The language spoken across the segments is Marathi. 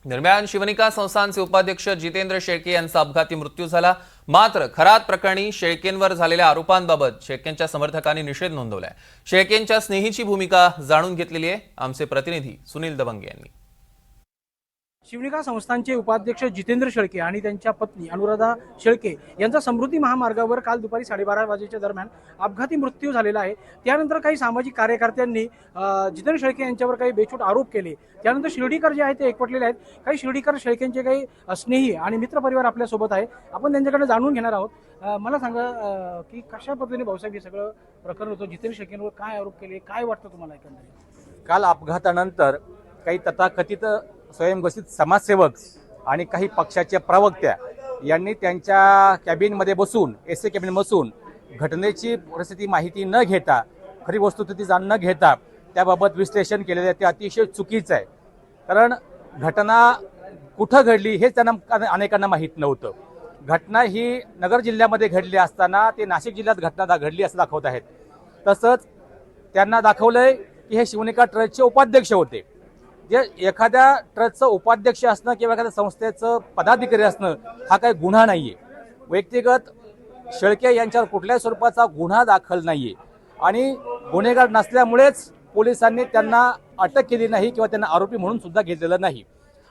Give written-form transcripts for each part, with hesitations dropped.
दरम्यान शिवनिका संस्थानचे उपाध्यक्ष जितेंद्र शेळके यांचा अपघाती मृत्यू झाला। मात्र खरात प्रकरणी शेळकेंवर झालेल्या आरोपांबाबत शेळकेंच्या समर्थकांनी निषेध नोंदवलाय। शेळकेंच्या स्नेहीची भूमिका जाणून घेतलेली आहे आमचे प्रतिनिधी सुनील दबंगे यांनी। शिवनिका संस्थानचे उपाध्यक्ष जितेंद्र शेळके आणि त्यांच्या पत्नी अनुराधा शेळके यांचा समृद्धी महामार्गावर काल दुपारी 12:30 वाजेच्या दरम्यान अपघाती मृत्यू झालेला आहे। त्यानंतर काही सामाजिक कार्यकर्त्यांनी जितेंद्र शेळके यांच्यावर काही बेछूट आरोप केले। त्यानंतर शिर्डीकर जे आहेत ते एकवटलेले आहेत। काही शिर्डीकर शेळकेंचे काही स्नेही आणि मित्रपरिवार आपल्या सोबत आहे। आपण त्यांच्याकडे जाणून घेणार आहोत। मला सांगा की कशा पद्धतीने भाऊसाहेब हे सगळं प्रकरण होतं, जितेंद्र शेळकेंवर काय आरोप केले, काय वाटतं तुम्हाला एकंदरीत? काल अपघातानंतर काही तथाकथित स्वयंघोषित समाजसेवक आणि काही पक्षाच्या प्रवक्त्या यांनी त्यांच्या कॅबिनमध्ये बसून एसी कॅबिन बसून घटनेची परिस्थिती माहिती न घेता, खरी वस्तुस्थिती जाणून न घेता त्याबाबत विश्लेषण केलेलं आहे। ते अतिशय चुकीचं आहे। कारण घटना कुठं घडली हे त्यांना अनेकांना माहीत नव्हतं। घटना ही नगर जिल्ह्यामध्ये घडली असताना ते नाशिक जिल्ह्यात घटना घडली असं दाखवत आहेत। तसंच त्यांना दाखवलंय की हे शिवनिका ट्रस्टचे उपाध्यक्ष होते। जे एखाद्या ट्रस्टचं उपाध्यक्ष असणं किंवा एखाद्या संस्थेचं पदाधिकारी असणं हा काही गुन्हा नाहीये। वैयक्तिगत शेळके यांच्यावर कुठल्याही स्वरूपाचा गुन्हा दाखल नाहीये आणि गुन्हेगार नसल्यामुळेच पोलिसांनी त्यांना अटक केली नाही किंवा त्यांना आरोपी म्हणून सुद्धा घेतलेलं नाही।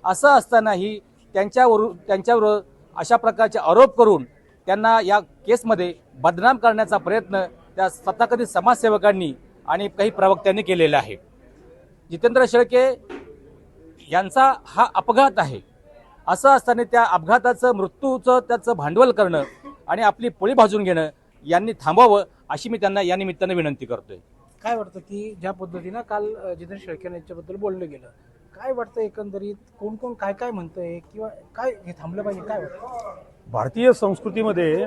असं असतानाही त्यांच्यावर अशा प्रकारचे आरोप करून त्यांना या केसमध्ये बदनाम करण्याचा प्रयत्न त्या तथाकथित समाजसेवकांनी आणि काही प्रवक्त्यांनी केलेला आहे। जितेंद्र शेळके यांचा हा अपघात आहे। असं असताना त्या अपघाताचं मृत्यूचं त्याचं भांडवल करणं आणि आपली पोळी भाजून घेणं यांनी थांबवावं अशी मी त्यांना या निमित्तानं विनंती करतोय। काय वाटतं की ज्या पद्धतीनं काल जितेंद्र शेळके यांच्याबद्दल बोललं गेलं, काय वाटतं एकंदरीत कोण कोण काय काय म्हणतंय किंवा काय हे थांबलं पाहिजे, काय वाटतं? भारतीय संस्कृतीमध्ये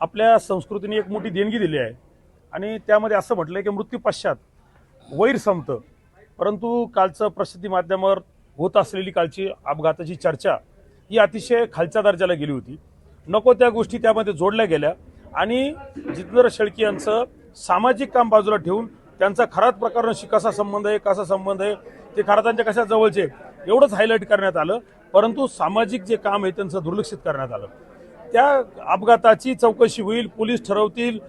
आपल्या संस्कृतीने एक मोठी देणगी दिली आहे आणि त्यामध्ये असं म्हटलंय की मृत्यू पश्चात वैर संपतं। परंतु कालचं प्रसिद्धी माध्यमावर होत असलेली कालची अपघाताची चर्चा ही अतिशय खालच्या दर्जाला गेली होती। नको त्या गोष्टी त्यामध्ये जोडल्या गेल्या आणि जितेंद्र शेळके यांचं सामाजिक काम बाजूला ठेवून त्यांचा खरात प्रकरणाशी कसा संबंध आहे, ते खरातांच्या कशा जवळचे एवढंच हायलाईट करण्यात आलं। परंतु सामाजिक जे काम आहे त्यांचं दुर्लक्षित करण्यात आलं। त्या अपघाताची चौकशी होईल, पोलीस ठरवतील,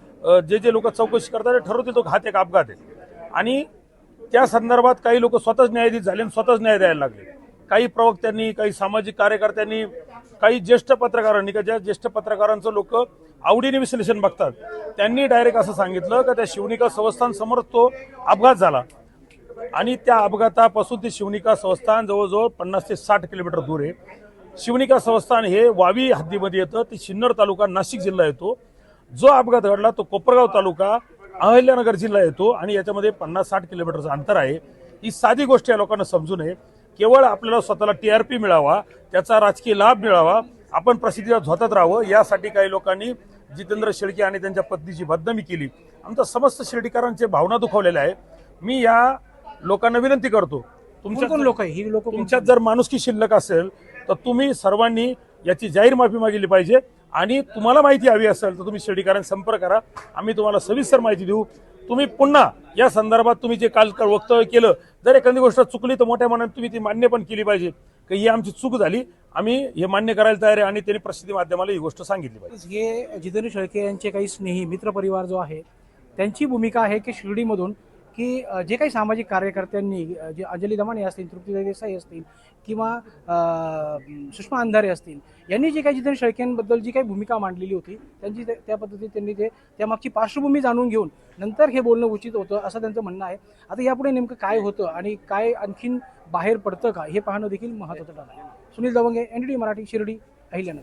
जे लोक चौकशी करतात ते ठरवतील तो घात एक अपघात आहे आणि त्या संदर्भात काही लोक स्वतःच न्यायाधीश झाले आणि स्वतःच न्याय द्यायला लागले। काही प्रवक्त्यांनी, काही सामाजिक कार्यकर्त्यांनी, काही ज्येष्ठ पत्रकारांनी, ज्या ज्येष्ठ पत्रकारांचं लोक आवडीने विश्लेषण बघतात त्यांनी डायरेक्ट असं सांगितलं की त्या शिवनिका संस्थान समोर तो अपघात झाला आणि त्या अपघातापासून ते शिवनिका संस्थान जवळजवळ 50 ते 60 किलोमीटर दूर आहे। शिवनिका संस्थान हे वावी हद्दीमध्ये येतं, ते सिन्नर तालुका नाशिक जिल्हा येतो। जो अपघात घडला तो कोपरगाव तालुका अहल्यानगर जिल्हा येतो आणि याच्यामध्ये 50-60 किलोमीटरचं अंतर आहे। ही साधी गोष्ट या लोकांना समजू नये। केवळ आपल्याला स्वतःला TRP मिळावा, त्याचा राजकीय लाभ मिळावा, आपण प्रसिद्धीला झोतात राहावं यासाठी काही लोकांनी जितेंद्र शेळके आणि त्यांच्या पत्नीची बदनामी केली। आमच्या समस्त शिर्डीकरांचे भावना दुखावलेल्या आहे। मी या लोकांना विनंती करतो, तुमच्यात जर माणुसकी शिल्लक असेल तर तुम्ही सर्वांनी याची जाहीर माफी मागितली पाहिजे आणि तुम्हाला माहिती हवी असेल तर तुम्ही शिर्डीकरांना संपर्क करा, आम्ही तुम्हाला सविस्तर माहिती देऊ। तुम्ही पुन्हा या संदर्भात तुम्ही जे काल वक्तव्य केलं, जर एखादी गोष्ट चुकली तर मोठ्या मनाने तुम्ही ती मान्य पण केली पाहिजे की ही आमची चूक झाली, आम्ही हे मान्य करायला तयार आहे आणि त्यांनी प्रसिद्धी माध्यमाला ही गोष्ट सांगितली पाहिजे। हे जितेंद्र शेळके यांचे काही स्नेही मित्रपरिवार जो आहे त्यांची भूमिका आहे की शिर्डीमधून की जे काही सामाजिक कार्यकर्त्यांनी, जे अंजली दमाने असतील, तृप्ती देसाई असतील किंवा सुषमा अंधारे असतील, यांनी जे काही जितेंद्र शेळकेंबद्दल जी काही भूमिका मांडलेली होती त्यांची त्या पद्धतीने त्यांनी त्यामागची पार्श्वभूमी जाणून घेऊन नंतर हे बोलणं उचित होतं असं त्यांचं म्हणणं आहे। आता यापुढे नेमकं काय होतं आणि काय आणखीन बाहेर पडतं का हे पाहणं देखील महत्त्वाचं ठरलं आहे। सुनील दबंगे, NDTV मराठी, शिर्डी, अहिल्यानगर।